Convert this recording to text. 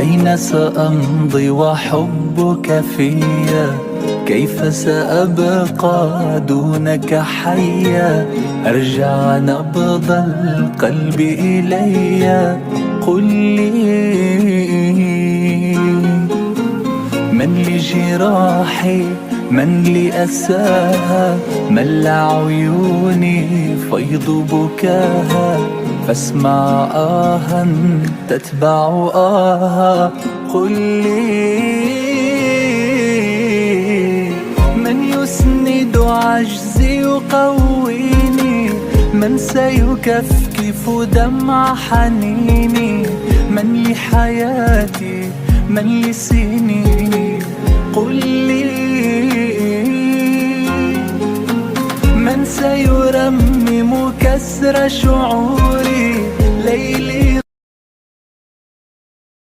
أين سأمضي وحبك فيا؟ كيف سأبقى دونك حيا؟ أرجع نبض القلب إلي. قل لي من لجراحي، من لأساها، ملأ عيوني فيض بكاها، فاسمع آها تتبع آها. قل لي من يسند عجزي يقويني، من سيكفكف دمع حنيني، من لحياتي، من لسنيني. قل لي من سيرمم كسر شعوري ليلي